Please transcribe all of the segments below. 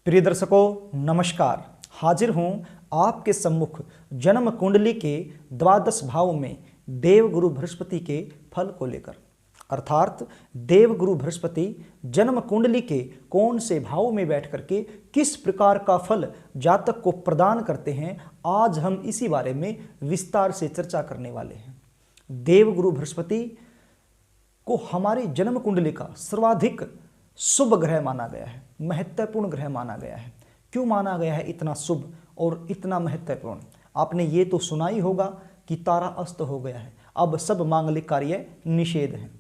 प्रिय दर्शकों नमस्कार। हाजिर हूं आपके सम्मुख जन्म कुंडली के द्वादश भाव में देवगुरु बृहस्पति के फल को लेकर, अर्थात देवगुरु बृहस्पति जन्म कुंडली के कौन से भाव में बैठ करके किस प्रकार का फल जातक को प्रदान करते हैं, आज हम इसी बारे में विस्तार से चर्चा करने वाले हैं। देवगुरु बृहस्पति को हमारी जन्म कुंडली का सर्वाधिक शुभ ग्रह माना गया है, महत्वपूर्ण ग्रह माना गया है। क्यों माना गया है इतना शुभ और इतना महत्वपूर्ण? आपने ये तो सुना ही होगा कि तारा अस्त हो गया है, अब सब मांगलिक कार्य निषेध हैं।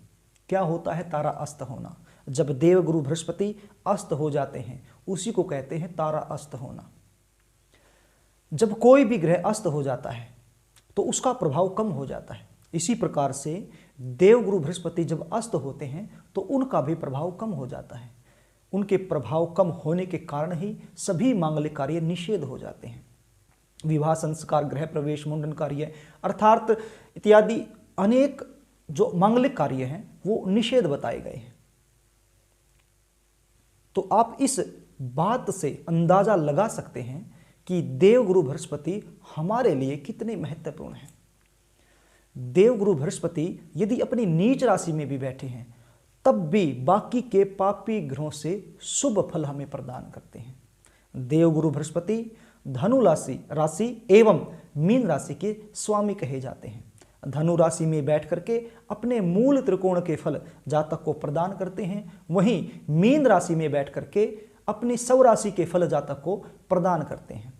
क्या होता है तारा अस्त होना? जब देवगुरु बृहस्पति अस्त हो जाते हैं उसी को कहते हैं तारा अस्त होना। जब कोई भी ग्रह अस्त हो जाता है तो उसका प्रभाव कम हो जाता है। इसी प्रकार से देवगुरु बृहस्पति जब अस्त होते हैं तो उनका भी प्रभाव कम हो जाता है। उनके प्रभाव कम होने के कारण ही सभी मांगलिक कार्य निषेध हो जाते हैं। विवाह, संस्कार, गृह प्रवेश, मुंडन कार्य अर्थात इत्यादि अनेक जो मांगलिक कार्य हैं वो निषेध बताए गए हैं। तो आप इस बात से अंदाजा लगा सकते हैं कि देवगुरु बृहस्पति हमारे लिए कितने महत्वपूर्ण हैं। देवगुरु बृहस्पति यदि अपनी नीच राशि में भी बैठे हैं तब भी बाकी के पापी ग्रहों से शुभ फल हमें प्रदान करते हैं। देवगुरु बृहस्पति धनु राशि एवं मीन राशि के स्वामी कहे जाते हैं। धनु राशि में बैठ करके अपने मूल त्रिकोण के फल जातक को प्रदान करते हैं, वहीं मीन राशि में बैठ करके अपनी सौ राशि के फल जातक को प्रदान करते हैं।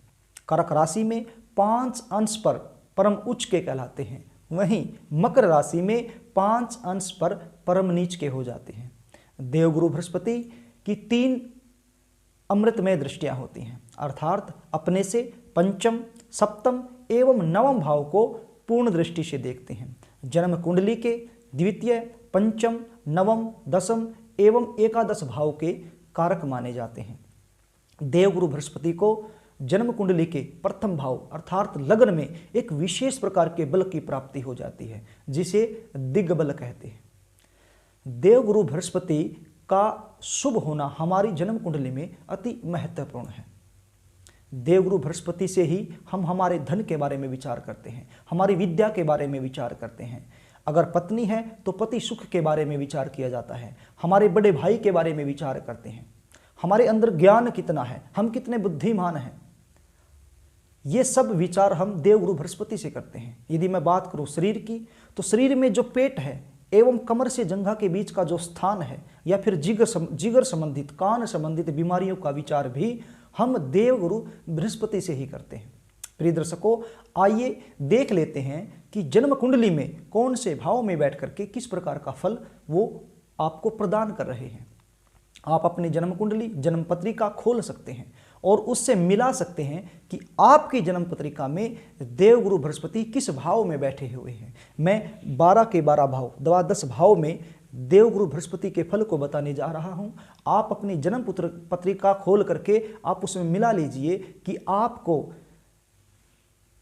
कर्क राशि में 5 अंश पर परम उच्च के कहलाते हैं, वहीं मकर राशि में 5 अंश पर परम नीच के हो जाते हैं। देवगुरु बृहस्पति की 3 अमृतमय दृष्टियां होती हैं, अर्थात अपने से पंचम, सप्तम एवं नवम भाव को पूर्ण दृष्टि से देखते हैं। जन्म कुंडली के द्वितीय, पंचम, नवम, दसम एवं एकादश भाव के कारक माने जाते हैं। देवगुरु बृहस्पति को जन्म कुंडली के प्रथम भाव अर्थात लग्न में एक विशेष प्रकार के बल की प्राप्ति हो जाती है, जिसे दिग्बल कहते हैं। देवगुरु बृहस्पति का शुभ होना हमारी जन्म कुंडली में अति महत्वपूर्ण है। देवगुरु बृहस्पति से ही हम हमारे धन के बारे में विचार करते हैं, हमारी विद्या के बारे में विचार करते हैं। अगर पत्नी है तो पति सुख के बारे में विचार किया जाता है, हमारे बड़े भाई के बारे में विचार करते हैं, हमारे अंदर ज्ञान कितना है, हम कितने बुद्धिमान हैं, ये सब विचार हम देवगुरु बृहस्पति से करते हैं। यदि मैं बात करूं शरीर की, तो शरीर में जो पेट है एवं कमर से जंघा के बीच का जो स्थान है, या फिर जिगर संबंधित, कान संबंधित बीमारियों का विचार भी हम देवगुरु बृहस्पति से ही करते हैं। प्रिय दर्शकों, आइए देख लेते हैं कि जन्म कुंडली में कौन से भाव में बैठ करके किस प्रकार का फल वो आपको प्रदान कर रहे हैं। आप अपनी जन्म कुंडली, जन्म पत्रिका खोल सकते हैं और उससे मिला सकते हैं कि आपकी जन्म पत्रिका में देवगुरु बृहस्पति किस भाव में बैठे हुए हैं। मैं 12 के 12 भाव, द्वादश भाव में देवगुरु बृहस्पति के फल को बताने जा रहा हूं। आप अपनी जन्म पत्रिका खोल करके आप उसमें मिला लीजिए कि आपको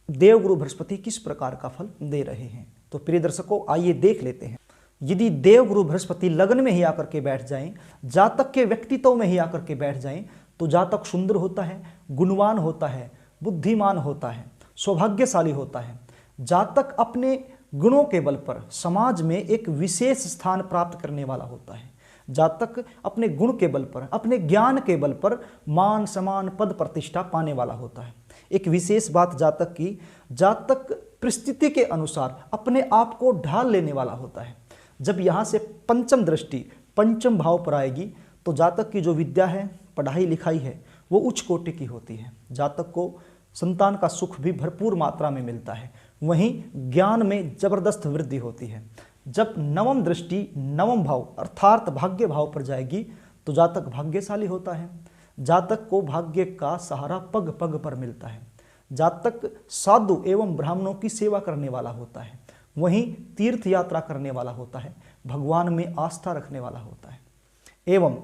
देवगुरु बृहस्पति किस प्रकार का फल दे रहे हैं। तो प्रिय दर्शकों, आइए देख लेते हैं। यदि देवगुरु बृहस्पति लग्न में ही आकर के बैठ जाएं, जातक के व्यक्तित्व में ही आकर के बैठ जाएं, तो जातक सुंदर होता है, गुणवान होता है, बुद्धिमान होता है, सौभाग्यशाली होता है। जातक अपने गुणों के बल पर समाज में एक विशेष स्थान प्राप्त करने वाला होता है। जातक अपने गुण के बल पर, अपने ज्ञान के बल पर मान, सम्मान, पद प्रतिष्ठा पाने वाला होता है। एक विशेष बात जातक की, जातक परिस्थिति के अनुसार अपने आप को ढाल लेने वाला होता है। जब यहाँ से पंचम दृष्टि पंचम भाव पर आएगी तो जातक की जो विद्या है, पढ़ाई लिखाई है, वो उच्च कोटि की होती है। जातक को संतान का सुख भी भरपूर मात्रा में मिलता है, वहीं ज्ञान में जबरदस्त वृद्धि होती है। जब नवम दृष्टि नवम भाव अर्थात भाग्य भाव पर जाएगी तो जातक भाग्यशाली होता है। जातक को भाग्य का सहारा पग पग पर मिलता है। जातक साधु एवं ब्राह्मणों की सेवा करने वाला होता है, वहीं तीर्थ यात्रा करने वाला होता है, भगवान में आस्था रखने वाला होता है एवं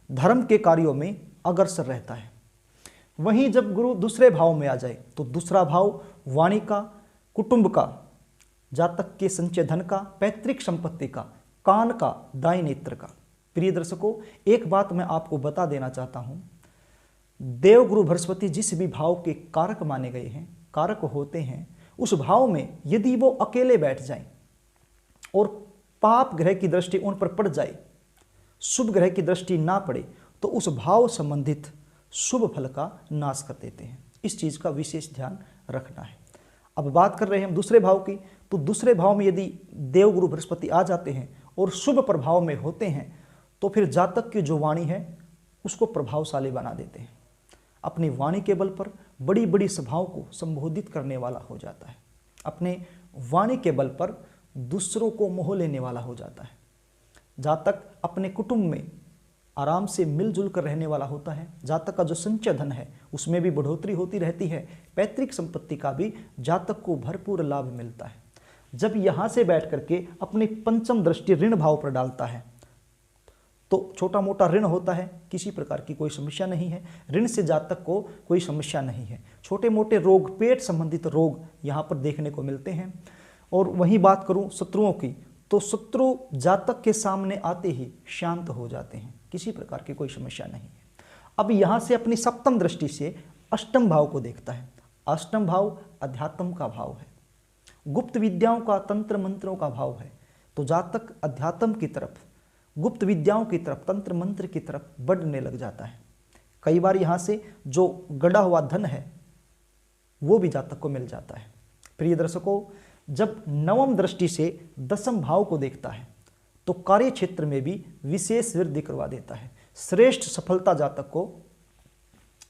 धर्म के कार्यों में अग्रसर रहता है। वहीं जब गुरु दूसरे भाव में आ जाए तो दूसरा भाव वाणी का, कुटुंब का, जातक के संचय धन का, पैतृक संपत्ति का, कान का, दाएं नेत्र का। प्रिय दर्शकों, एक बात मैं आपको बता देना चाहता हूं, देवगुरु बृहस्पति जिस भी भाव के कारक माने गए हैं, कारक होते हैं, उस भाव में यदि वो अकेले बैठ जाएं और पाप ग्रह की दृष्टि उन पर पड़ जाए, शुभ ग्रह की दृष्टि ना पड़े, तो उस भाव संबंधित शुभ फल का नाश कर देते हैं। इस चीज का विशेष ध्यान रखना है। अब बात कर रहे हैं हम दूसरे भाव की, तो दूसरे भाव में यदि देवगुरु बृहस्पति आ जाते हैं और शुभ प्रभाव में होते हैं, तो फिर जातक की जो वाणी है उसको प्रभावशाली बना देते हैं। अपनी वाणी के बल पर बड़ी बड़ी सभाओं को संबोधित करने वाला हो जाता है। अपने वाणी के बल पर दूसरों को मोह लेने वाला हो जाता है। जातक अपने कुटुंब में आराम से मिलजुल कर रहने वाला होता है। जातक का जो संचय धन है उसमें भी बढ़ोतरी होती रहती है। पैतृक संपत्ति का भी जातक को भरपूर लाभ मिलता है। जब यहाँ से बैठ करके अपनी पंचम दृष्टि ऋण भाव पर डालता है, तो छोटा मोटा ऋण होता है, किसी प्रकार की कोई समस्या नहीं है। ऋण से जातक को कोई समस्या नहीं है। छोटे मोटे रोग, पेट संबंधित रोग यहाँ पर देखने को मिलते हैं। और वहीं बात करूँ शत्रुओं की, तो शत्रु जातक के सामने आते ही शांत हो जाते हैं, किसी प्रकार की कोई समस्या नहीं है। अब यहाँ से अपनी सप्तम दृष्टि से अष्टम भाव को देखता है। अष्टम भाव अध्यात्म का भाव है, गुप्त विद्याओं का, तंत्र मंत्रों का भाव है। तो जातक अध्यात्म की तरफ, गुप्त विद्याओं की तरफ, तंत्र मंत्र की तरफ बढ़ने लग जाता है। कई बार यहाँ से जो गड़ा हुआ धन है वो भी जातक को मिल जाता है। प्रिय दर्शकों, जब नवम दृष्टि से दसम भाव को देखता है तो कार्य क्षेत्र में भी विशेष वृद्धि करवा देता है। श्रेष्ठ सफलता जातक को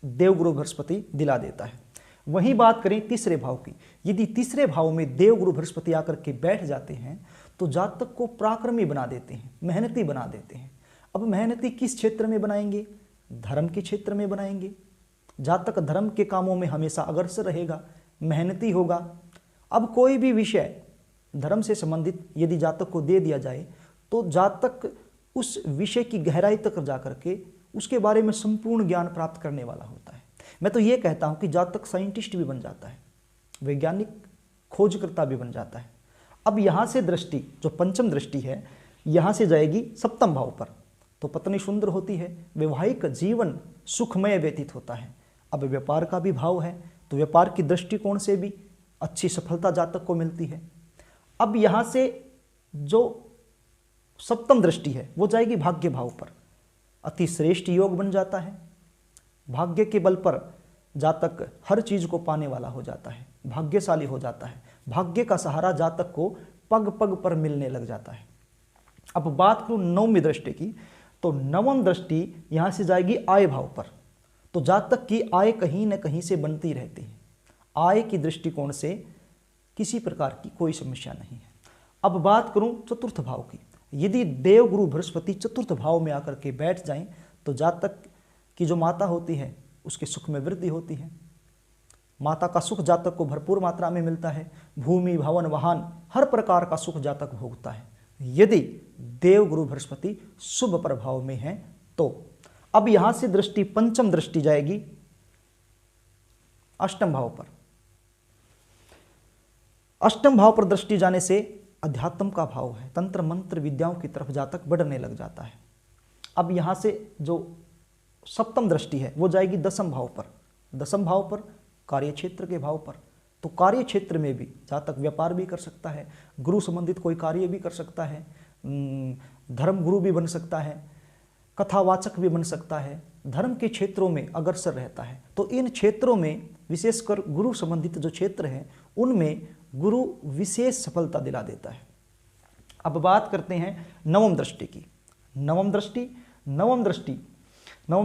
देवगुरु बृहस्पति दिला देता है। वहीं बात करें तीसरे भाव की, यदि तीसरे भाव में देवगुरु बृहस्पति आकर के बैठ जाते हैं तो जातक को पराक्रमी बना देते हैं, मेहनती बना देते हैं। अब मेहनती किस क्षेत्र में बनाएंगे? धर्म के क्षेत्र में बनाएंगे। जातक धर्म के कामों में हमेशा अग्रसर रहेगा, मेहनती होगा। अब कोई भी विषय धर्म से संबंधित यदि जातक को दे दिया जाए तो जातक उस विषय की गहराई तक जा करके उसके बारे में संपूर्ण ज्ञान प्राप्त करने वाला होता है। मैं तो ये कहता हूँ कि जातक साइंटिस्ट भी बन जाता है, वैज्ञानिक खोजकर्ता भी बन जाता है। अब यहाँ से दृष्टि, जो पंचम दृष्टि है, यहाँ से जाएगी सप्तम भाव पर, तो पत्नी सुंदर होती है, वैवाहिक जीवन सुखमय व्यतीत होता है। अब व्यापार का भी भाव है, तो व्यापार की दृष्टिकोण से भी अच्छी सफलता जातक को मिलती है। अब यहाँ से जो सप्तम दृष्टि है वो जाएगी भाग्य भाव पर, अति श्रेष्ठ योग बन जाता है। भाग्य के बल पर जातक हर चीज को पाने वाला हो जाता है, भाग्यशाली हो जाता है। भाग्य का सहारा जातक को पग पग पर मिलने लग जाता है। अब बात करूं नवमी दृष्टि की, तो नवम दृष्टि यहां से जाएगी आय भाव पर, तो जातक की आय कहीं न कहीं से बनती रहती है। आय की दृष्टिकोण से किसी प्रकार की कोई समस्या नहीं है। अब बात करूं चतुर्थ भाव की, यदि देवगुरु बृहस्पति चतुर्थ भाव में आकर के बैठ जाएं तो जातक की जो माता होती है उसके सुख में वृद्धि होती है। माता का सुख जातक को भरपूर मात्रा में मिलता है। भूमि, भवन, वाहन, हर प्रकार का सुख जातक भोगता है यदि देवगुरु बृहस्पति शुभ प्रभाव में है तो। अब यहां से दृष्टि, पंचम दृष्टि जाएगी अष्टम भाव पर। अष्टम भाव पर दृष्टि जाने से अध्यात्म का भाव है, तंत्र मंत्र विद्याओं की तरफ जातक बढ़ने लग जाता है। अब यहां से जो सप्तम दृष्टि है वो जाएगी दसम भाव पर। दसम भाव पर कार्य क्षेत्र के भाव पर, तो कार्य क्षेत्र में भी जातक व्यापार भी कर सकता है, गुरु संबंधित कोई कार्य भी कर सकता है, धर्म गुरु भी बन सकता है, कथावाचक भी बन सकता है, धर्म के क्षेत्रों में अग्रसर रहता है। तो इन क्षेत्रों में विशेषकर गुरु संबंधित जो क्षेत्र हैं उनमें गुरु विशेष सफलता दिला देता है। अब बात करते हैं नवम दृष्टि की। नवम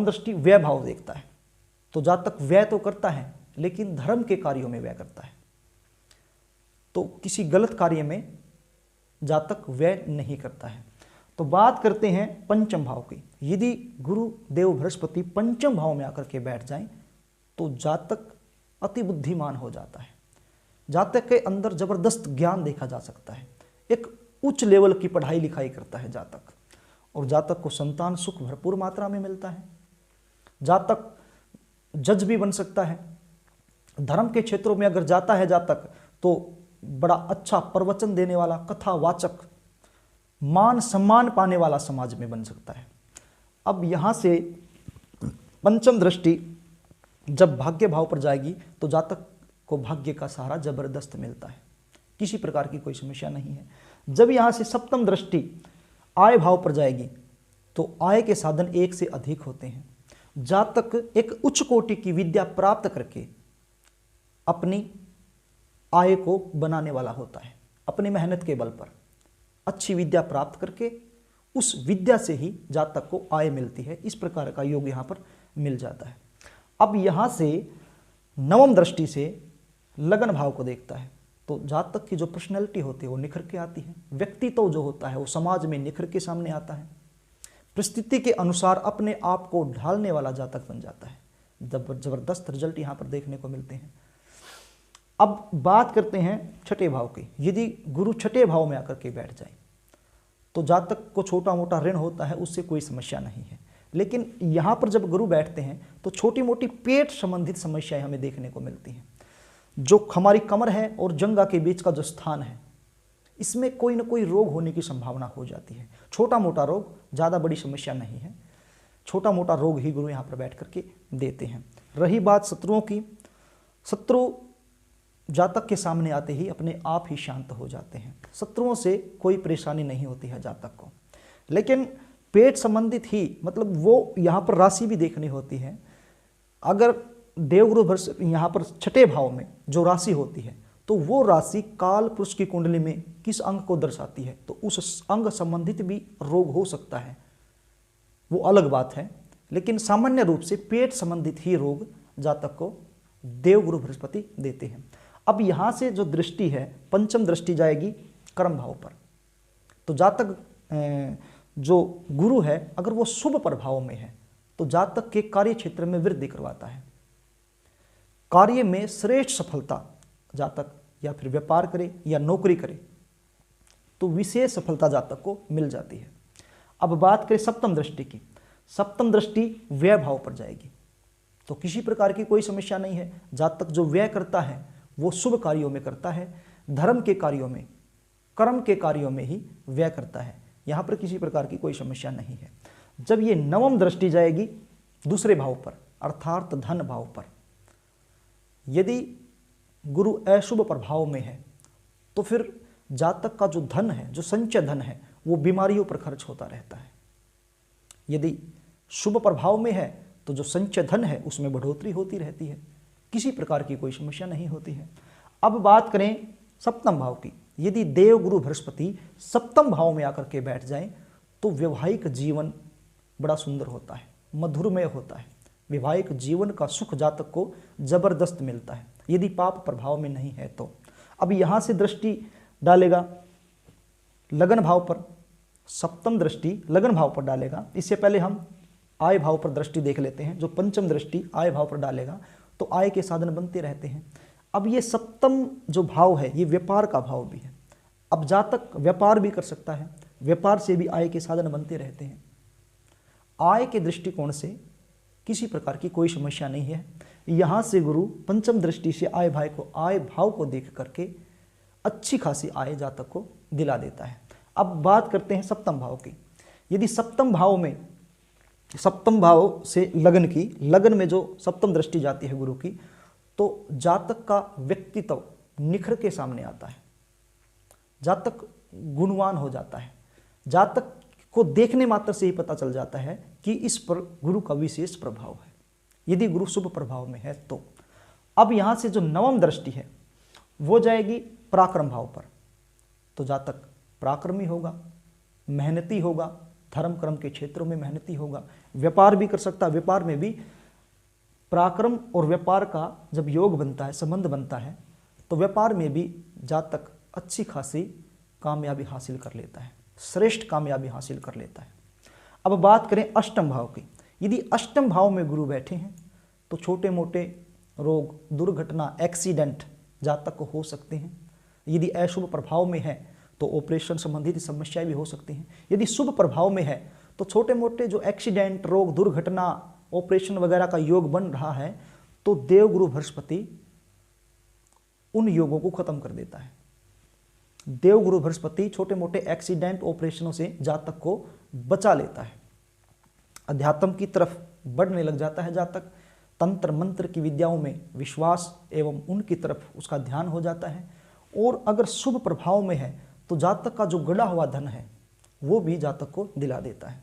दृष्टि व्यय भाव देखता है, तो जातक व्यय तो करता है लेकिन धर्म के कार्यों में व्यय करता है, तो किसी गलत कार्य में जातक व्यय नहीं करता है। तो बात करते हैं पंचम भाव की, यदि गुरु देव बृहस्पति पंचम भाव में आकर के बैठ जाएं तो जातक अति बुद्धिमान हो जाता है। जातक के अंदर जबरदस्त ज्ञान देखा जा सकता है, एक उच्च लेवल की पढ़ाई लिखाई करता है जातक, और जातक को संतान सुख भरपूर मात्रा में मिलता है। जातक जज भी बन सकता है। धर्म के क्षेत्रों में अगर जाता है जातक तो बड़ा अच्छा प्रवचन देने वाला, कथावाचक, मान सम्मान पाने वाला समाज में बन सकता है। अब यहां से पंचम दृष्टि जब भाग्य भाव पर जाएगी तो जातक को भाग्य का सहारा जबरदस्त मिलता है, किसी प्रकार की कोई समस्या नहीं है। जब यहाँ से सप्तम दृष्टि आय भाव पर जाएगी तो आय के साधन एक से अधिक होते हैं। जातक एक उच्च कोटि की विद्या प्राप्त करके अपनी आय को बनाने वाला होता है। अपनी मेहनत के बल पर अच्छी विद्या प्राप्त करके उस विद्या से ही जातक को आय मिलती है। इस प्रकार का योग यहाँ पर मिल जाता है। अब यहाँ से नवम दृष्टि से लगन भाव को देखता है तो जातक की जो पर्सनैलिटी होती है वो निखर के आती है। व्यक्तित्व जो होता है वो समाज में निखर के सामने आता है। परिस्थिति के अनुसार अपने आप को ढालने वाला जातक बन जाता है। जबरदस्त रिजल्ट यहाँ पर देखने को मिलते हैं। अब बात करते हैं छठे भाव की। यदि गुरु छठे भाव में आकर के बैठ जाए तो जातक को छोटा मोटा ऋण होता है, उससे कोई समस्या नहीं है। लेकिन यहाँ पर जब गुरु बैठते हैं तो छोटी मोटी पेट संबंधित समस्याएं हमें देखने को मिलती हैं। जो हमारी कमर है और जंघा के बीच का जो स्थान है, इसमें कोई ना कोई रोग होने की संभावना हो जाती है। छोटा मोटा रोग, ज़्यादा बड़ी समस्या नहीं है, छोटा मोटा रोग ही गुरु यहाँ पर बैठ करके देते हैं। रही बात शत्रुओं की, शत्रु जातक के सामने आते ही अपने आप ही शांत हो जाते हैं। शत्रुओं से कोई परेशानी नहीं होती है जातक को। लेकिन पेट संबंधित ही, मतलब वो यहाँ पर राशि भी देखनी होती है। अगर देवगुरु यहाँ पर छठे भाव में जो राशि होती है तो वो राशि काल पुरुष की कुंडली में किस अंग को दर्शाती है, तो उस अंग संबंधित भी रोग हो सकता है, वो अलग बात है। लेकिन सामान्य रूप से पेट संबंधित ही रोग जातक को देवगुरु बृहस्पति देते हैं। अब यहाँ से जो दृष्टि है, पंचम दृष्टि जाएगी कर्म भाव पर। तो जातक जो गुरु है अगर वो शुभ प्रभाव में है तो जातक के कार्य क्षेत्र में वृद्धि करवाता है। कार्य में श्रेष्ठ सफलता, जातक या फिर व्यापार करे या नौकरी करे तो विशेष सफलता जातक को मिल जाती है। अब बात करें सप्तम दृष्टि की। सप्तम दृष्टि व्यय भाव पर जाएगी तो किसी प्रकार की कोई समस्या नहीं है। जातक जो व्यय करता है वो शुभ कार्यों में करता है, धर्म के कार्यों में, कर्म के कार्यों में ही व्यय करता है। यहाँ पर किसी प्रकार की कोई समस्या नहीं है। जब ये नवम दृष्टि जाएगी दूसरे भाव पर अर्थात धन भाव पर, यदि गुरु अशुभ प्रभाव में है तो फिर जातक का जो धन है, जो संचय धन है, वो बीमारियों पर खर्च होता रहता है। यदि शुभ प्रभाव में है तो जो संचय धन है उसमें बढ़ोतरी होती रहती है, किसी प्रकार की कोई समस्या नहीं होती है। अब बात करें सप्तम भाव की। यदि देव गुरु बृहस्पति सप्तम भाव में आकर के बैठ जाए तो वैवाहिक जीवन बड़ा सुंदर होता है, मधुरमय होता है। वैवाहिक जीवन का सुख जातक को जबरदस्त मिलता है यदि पाप प्रभाव में नहीं है तो। अब यहाँ से दृष्टि डालेगा लगन भाव पर, सप्तम दृष्टि लगन भाव पर डालेगा। इससे पहले हम आय भाव पर दृष्टि देख लेते हैं। जो पंचम दृष्टि आय भाव पर डालेगा तो आय के साधन बनते रहते हैं। अब ये सप्तम जो भाव है ये व्यापार का भाव भी है। अब जातक व्यापार भी कर सकता है, व्यापार से भी आय के साधन बनते रहते हैं। आय के दृष्टिकोण से किसी प्रकार की कोई समस्या नहीं है। यहाँ से गुरु पंचम दृष्टि से आय भाव को देख करके अच्छी खासी आय जातक को दिला देता है। अब बात करते हैं सप्तम भाव की। यदि सप्तम भाव से लगन की, लगन में जो सप्तम दृष्टि जाती है गुरु की, तो जातक का व्यक्तित्व निखर के सामने आता है। जातक गुणवान हो जाता है। जातक को देखने मात्र से ही पता चल जाता है कि इस पर गुरु का विशेष प्रभाव है, यदि गुरु शुभ प्रभाव में है तो। अब यहाँ से जो नवम दृष्टि है वो जाएगी पराक्रम भाव पर। तो जातक पराक्रमी होगा, मेहनती होगा, धर्म कर्म के क्षेत्रों में मेहनती होगा, व्यापार भी कर सकता है। व्यापार में भी पराक्रम और व्यापार का जब योग बनता है, संबंध बनता है, तो व्यापार में भी जातक अच्छी खासी कामयाबी हासिल कर लेता है, श्रेष्ठ कामयाबी हासिल कर लेता है। अब बात करें अष्टम भाव की। यदि अष्टम भाव में गुरु बैठे हैं तो छोटे मोटे रोग, दुर्घटना, एक्सीडेंट जातक को हो सकते हैं। यदि अशुभ प्रभाव में है तो ऑपरेशन संबंधित समस्याएं भी हो सकती हैं। यदि शुभ प्रभाव में है तो छोटे मोटे जो एक्सीडेंट, रोग, दुर्घटना, ऑपरेशन वगैरह का योग बन रहा है तो देवगुरु बृहस्पति उन योगों को खत्म कर देता है। देवगुरु बृहस्पति छोटे मोटे एक्सीडेंट, ऑपरेशनों से जातक को बचा लेता है। अध्यात्म की तरफ बढ़ने लग जाता है जातक। तंत्र मंत्र की विद्याओं में विश्वास एवं उनकी तरफ उसका ध्यान हो जाता है। और अगर शुभ प्रभाव में है तो जातक का जो गड़ा हुआ धन है वो भी जातक को दिला देता है।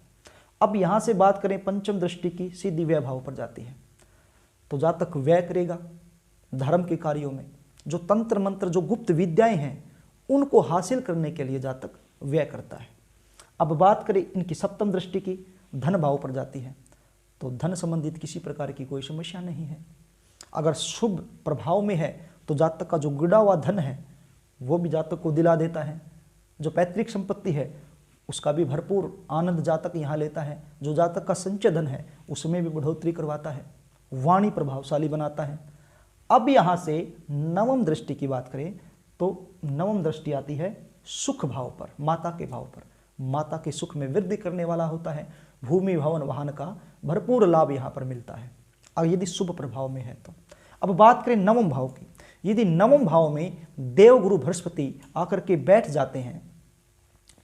अब यहाँ से बात करें पंचम दृष्टि की, सीधी व्यय भाव पर जाती है, तो जातक व्यय करेगा धर्म के कार्यों में। जो तंत्र मंत्र, जो गुप्त विद्याएं हैं, उनको हासिल करने के लिए जातक व्यय करता है। अब बात करें इनकी सप्तम दृष्टि की, धन भाव पर जाती है, तो धन संबंधित किसी प्रकार की कोई समस्या नहीं है। अगर शुभ प्रभाव में है तो जातक का जो गिरा हुआ धन है वो भी जातक को दिला देता है। जो पैतृक संपत्ति है उसका भी भरपूर आनंद जातक यहाँ लेता है। जो जातक का संचय धन है उसमें भी बढ़ोतरी करवाता है, वाणी प्रभावशाली बनाता है। अब यहाँ से नवम दृष्टि की बात करें तो नवम दृष्टि आती है सुख भाव पर, माता के भाव पर। माता के सुख में वृद्धि करने वाला होता है। भूमि भवन वाहन का भरपूर लाभ यहाँ पर मिलता है, और यदि शुभ प्रभाव में है तो। अब बात करें नवम भाव की, यदि नवम भाव में देवगुरु बृहस्पति आकर के बैठ जाते हैं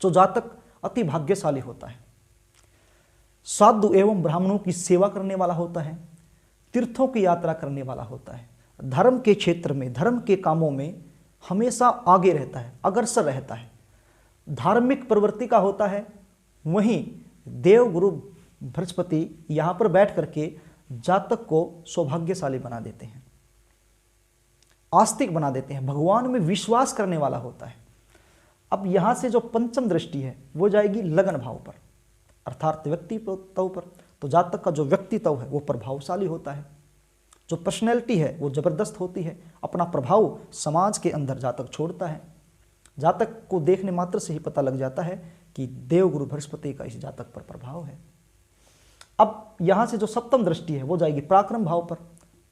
तो जातक अति भाग्यशाली होता है। साधु एवं ब्राह्मणों की सेवा करने वाला होता है, तीर्थों की यात्रा करने वाला होता है, धर्म के क्षेत्र में, धर्म के कामों में हमेशा आगे रहता है, अग्रसर रहता है, धार्मिक प्रवृत्ति का होता है। वहीं देवगुरु बृहस्पति यहाँ पर बैठ करके जातक को सौभाग्यशाली बना देते हैं, आस्तिक बना देते हैं, भगवान में विश्वास करने वाला होता है। अब यहाँ से जो पंचम दृष्टि है वो जाएगी लगन भाव पर, अर्थात व्यक्तित्व पर। तो जातक का जो व्यक्तित्व है वो प्रभावशाली होता है, जो पर्सनैलिटी है वो जबरदस्त होती है, अपना प्रभाव समाज के अंदर जातक छोड़ता है। जातक को देखने मात्र से ही पता लग जाता है कि देवगुरु बृहस्पति का इस जातक पर प्रभाव है। अब यहाँ से जो सप्तम दृष्टि है वो जाएगी पराक्रम भाव पर,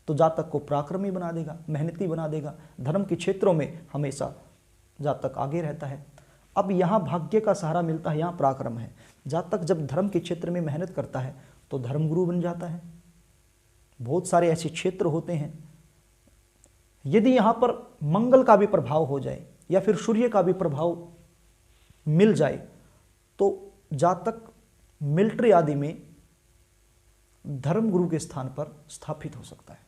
तो जातक को पराक्रमी बना देगा, मेहनती बना देगा, धर्म के क्षेत्रों में हमेशा जातक आगे रहता है। अब यहाँ भाग्य का सहारा मिलता है, यहाँ पराक्रम है। जातक जब धर्म के क्षेत्र में मेहनत करता है तो धर्मगुरु बन जाता है। बहुत सारे ऐसे क्षेत्र होते हैं, यदि यहाँ पर मंगल का भी प्रभाव हो जाए या फिर सूर्य का भी प्रभाव मिल जाए तो जातक मिलिट्री आदि में धर्मगुरु के स्थान पर स्थापित हो सकता है।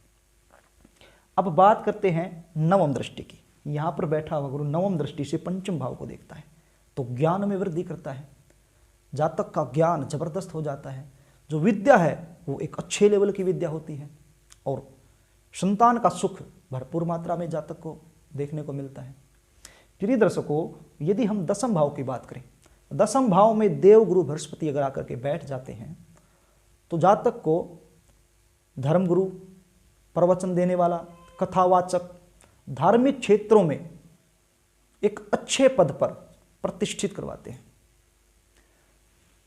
अब बात करते हैं नवम दृष्टि की। यहाँ पर बैठा हुआ गुरु नवम दृष्टि से पंचम भाव को देखता है तो ज्ञान में वृद्धि करता है। जातक का ज्ञान जबरदस्त हो जाता है। जो विद्या है वो एक अच्छे लेवल की विद्या होती है, और संतान का सुख भरपूर मात्रा में जातक को देखने को मिलता है। प्रिय दर्शकों, यदि हम दसम भाव की बात करें, दसम भाव में देवगुरु बृहस्पति अगर आकर के बैठ जाते हैं तो जातक को धर्मगुरु, प्रवचन देने वाला, कथावाचक, धार्मिक क्षेत्रों में एक अच्छे पद पर प्रतिष्ठित करवाते हैं।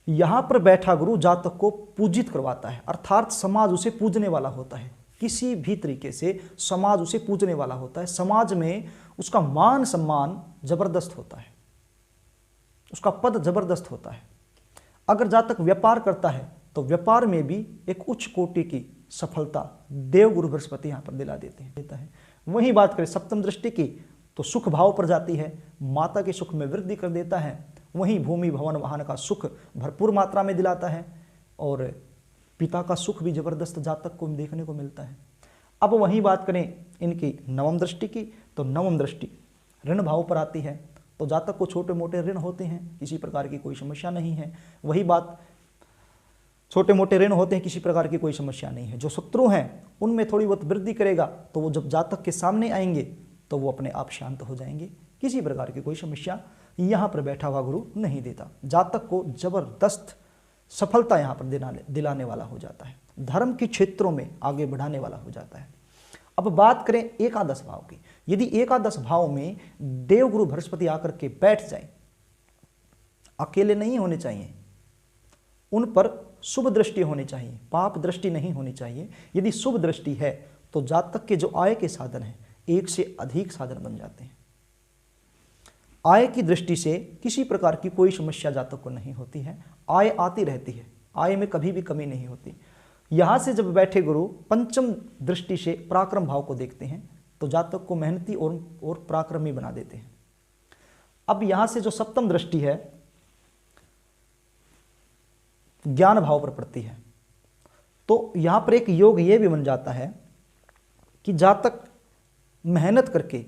यहां पर बैठा गुरु जातक को पूजित करवाता है, अर्थात समाज उसे पूजने वाला होता है। किसी भी तरीके से समाज उसे पूजने वाला होता है। समाज में उसका मान सम्मान जबरदस्त होता है, उसका पद जबरदस्त होता है। अगर जातक व्यापार करता है तो व्यापार में भी एक उच्च कोटि की सफलता देवगुरु बृहस्पति यहाँ पर दिला देता है। वहीं बात करें सप्तम दृष्टि की तो सुख भाव पर जाती है, माता के सुख में वृद्धि कर देता है। वहीं भूमि भवन वाहन का सुख भरपूर मात्रा में दिलाता है, और पिता का सुख भी जबरदस्त जातक को देखने को मिलता है। अब वहीं बात करें इनकी नवम दृष्टि की तो नवम दृष्टि ऋण भाव पर आती है, तो जातक को छोटे मोटे ऋण होते हैं, किसी प्रकार की कोई समस्या नहीं है। वही बात, छोटे मोटे ऋण होते हैं, किसी प्रकार की कोई समस्या नहीं है। जो शत्रु हैं उनमें थोड़ी बहुत वृद्धि करेगा, तो वो जब जातक के सामने आएंगे तो वो अपने आप शांत हो जाएंगे। किसी प्रकार की कोई समस्या यहाँ पर बैठा हुआ गुरु नहीं देता। जातक को जबरदस्त सफलता यहाँ पर दिलाने वाला हो जाता है, धर्म के क्षेत्रों में आगे बढ़ाने वाला हो जाता है। अब बात करें एकादश भाव की। यदि एकादश भाव में देवगुरु बृहस्पति आकर के बैठ जाए, अकेले नहीं होने चाहिए, उन पर शुभ दृष्टि होनी चाहिए, पाप दृष्टि नहीं होनी चाहिए। यदि शुभ दृष्टि है तो जातक के जो आय के साधन हैं एक से अधिक साधन बन जाते हैं। आय की दृष्टि से किसी प्रकार की कोई समस्या जातक को नहीं होती है, आय आती रहती है, आय में कभी भी कमी नहीं होती। यहाँ से जब बैठे गुरु पंचम दृष्टि से पराक्रम भाव को देखते हैं तो जातक को मेहनती और पराक्रमी बना देते हैं। अब यहाँ से जो सप्तम दृष्टि है ज्ञान भाव पर पड़ती है, तो यहाँ पर एक योग ये भी बन जाता है कि जातक मेहनत करके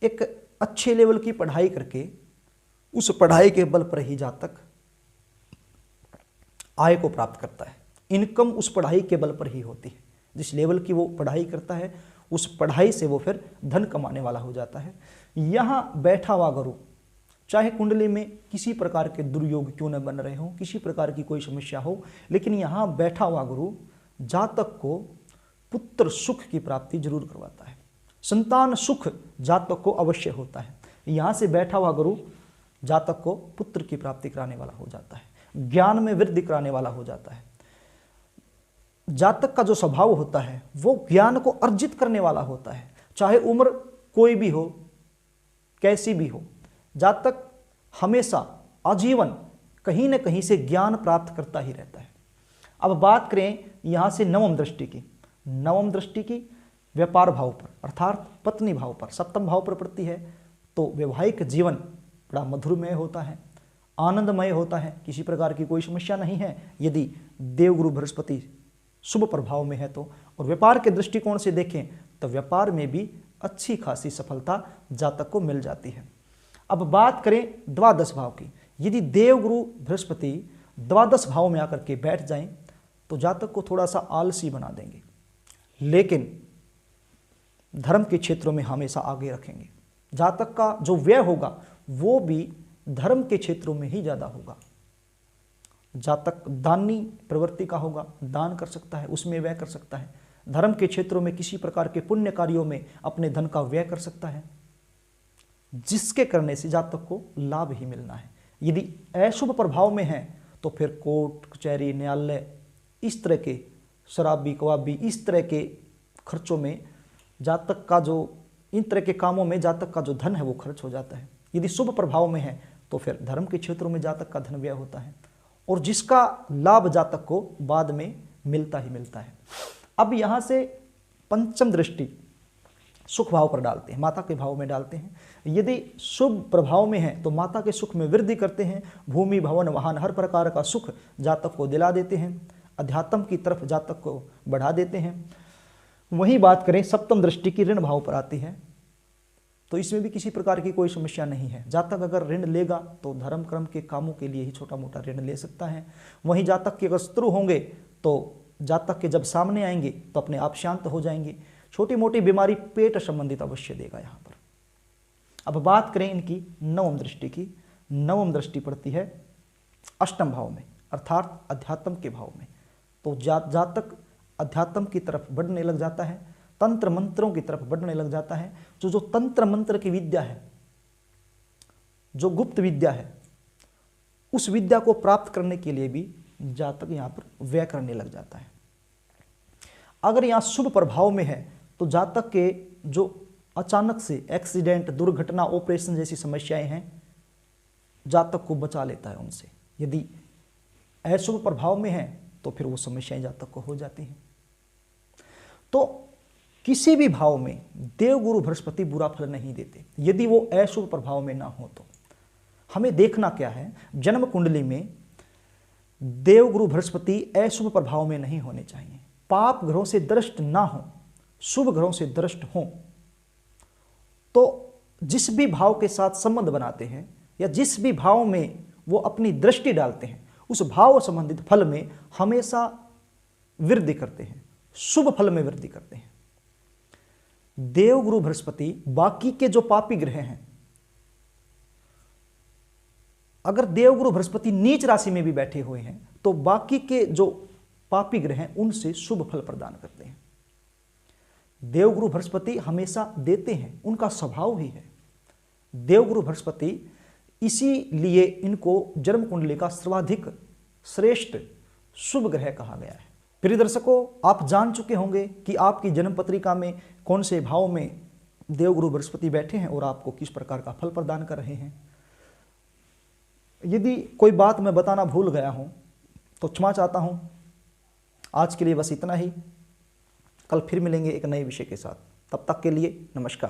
एक अच्छे लेवल की पढ़ाई करके उस पढ़ाई के बल पर ही जातक आय को प्राप्त करता है। इनकम उस पढ़ाई के बल पर ही होती है। जिस लेवल की वो पढ़ाई करता है उस पढ़ाई से वो फिर धन कमाने वाला हो जाता है। यहाँ बैठा हुआ गुरु चाहे कुंडली में किसी प्रकार के दुर्योग क्यों न बन रहे हो, किसी प्रकार की कोई समस्या हो, लेकिन यहाँ बैठा हुआ गुरु जातक को पुत्र सुख की प्राप्ति जरूर करवाता है। संतान सुख जातक को अवश्य होता है। यहाँ से बैठा हुआ गुरु जातक को पुत्र की प्राप्ति कराने वाला हो जाता है, ज्ञान में वृद्धि कराने वाला हो जाता है। जातक का जो स्वभाव होता है वो ज्ञान को अर्जित करने वाला होता है, चाहे उम्र कोई भी हो, कैसी भी हो। जातक हमेशा आजीवन कहीं न कहीं से ज्ञान प्राप्त करता ही रहता है। अब बात करें यहाँ से नवम दृष्टि की। नवम दृष्टि की व्यापार भाव पर अर्थात पत्नी भाव पर, सप्तम भाव पर पड़ती है, तो वैवाहिक जीवन बड़ा मधुरमय होता है, आनंदमय होता है, किसी प्रकार की कोई समस्या नहीं है यदि देवगुरु बृहस्पति शुभ प्रभाव में है तो। और व्यापार के दृष्टिकोण से देखें तो व्यापार में भी अच्छी खासी सफलता जातक को मिल जाती है। अब बात करें द्वादश भाव की। यदि देवगुरु बृहस्पति द्वादश भाव में आकर के बैठ जाएं तो जातक को थोड़ा सा आलसी बना देंगे, लेकिन धर्म के क्षेत्रों में हमेशा आगे रखेंगे। जातक का जो व्यय होगा वो भी धर्म के क्षेत्रों में ही ज़्यादा होगा। जातक दानी प्रवृत्ति का होगा, दान कर सकता है, उसमें व्यय कर सकता है। धर्म के क्षेत्रों में किसी प्रकार के पुण्य कार्यों में अपने धन का व्यय कर सकता है, जिसके करने से जातक को लाभ ही मिलना है। यदि अशुभ प्रभाव में है तो फिर कोर्ट कचहरी न्यायालय इस तरह के शराबी कबाबी इस तरह के खर्चों में जातक का जो इन तरह के कामों में जातक का जो धन है वो खर्च हो जाता है। यदि शुभ प्रभाव में है तो फिर धर्म के क्षेत्रों में जातक का धन व्यय होता है और जिसका लाभ जातक को बाद में मिलता ही मिलता है। अब यहाँ से पंचम दृष्टि सुख भाव पर डालते हैं, माता के भाव में डालते हैं। यदि शुभ प्रभाव में है तो माता के सुख में वृद्धि करते हैं, भूमि भवन वाहन हर प्रकार का सुख जातक को दिला देते हैं, अध्यात्म की तरफ जातक को बढ़ा देते हैं। वहीं बात करें सप्तम दृष्टि की ऋण भाव पर आती है तो इसमें भी किसी प्रकार की कोई समस्या नहीं है। जातक अगर ऋण लेगा तो धर्म कर्म के कामों के लिए ही छोटा मोटा ऋण ले सकता है। वहीं जातक के अगर शत्रु होंगे तो जातक के जब सामने आएंगे तो अपने आप शांत हो जाएंगे। छोटी मोटी बीमारी पेट संबंधित अवश्य देगा यहाँ पर। अब बात करें इनकी नवम दृष्टि की। नवम दृष्टि पड़ती है अष्टम भाव में अर्थात अध्यात्म के भाव में। तो जातक अध्यात्म की तरफ बढ़ने लग जाता है, तंत्र मंत्रों की तरफ बढ़ने लग जाता है। जो तंत्र मंत्र की विद्या है, जो गुप्त विद्या है, उस विद्या को प्राप्त करने के लिए भी जातक यहाँ पर व्यय करने लग जाता है। अगर यहाँ शुभ प्रभाव में है तो जातक के जो अचानक से एक्सीडेंट दुर्घटना ऑपरेशन जैसी समस्याएं हैं जातक को बचा लेता है उनसे। यदि अशुभ प्रभाव में है तो फिर वो समस्याएं जातक को हो जाती हैं। तो किसी भी भाव में देवगुरु बृहस्पति बुरा फल नहीं देते यदि वो अशुभ प्रभाव में ना हो तो। हमें देखना क्या है, जन्म कुंडली में देवगुरु बृहस्पति अशुभ प्रभाव में नहीं होने चाहिए। पाप ग्रहों से दृष्ट ना हो, शुभ ग्रहों से दृष्ट हो, तो जिस भी भाव के साथ संबंध बनाते हैं या जिस भी भाव में वो अपनी दृष्टि डालते हैं उस भाव संबंधित फल में हमेशा वृद्धि करते हैं, शुभ फल में वृद्धि करते हैं। देवगुरु बृहस्पति बाकी के जो पापी ग्रह हैं, अगर देवगुरु बृहस्पति नीच राशि में भी बैठे हुए हैं तो बाकी के जो पापी ग्रह हैं उनसे शुभ फल प्रदान करते हैं। देवगुरु बृहस्पति हमेशा देते हैं, उनका स्वभाव ही है। देवगुरु बृहस्पति इसीलिए इनको जन्म कुंडली का सर्वाधिक श्रेष्ठ शुभ ग्रह कहा गया है। प्रिय दर्शकों, आप जान चुके होंगे कि आपकी जन्म पत्रिका में कौन से भाव में देवगुरु बृहस्पति बैठे हैं और आपको किस प्रकार का फल प्रदान कर रहे हैं। यदि कोई बात मैं बताना भूल गया हूं तो क्षमा चाहता हूं। आज के लिए बस इतना ही। कल फिर मिलेंगे एक नए विषय के साथ। तब तक के लिए नमस्कार।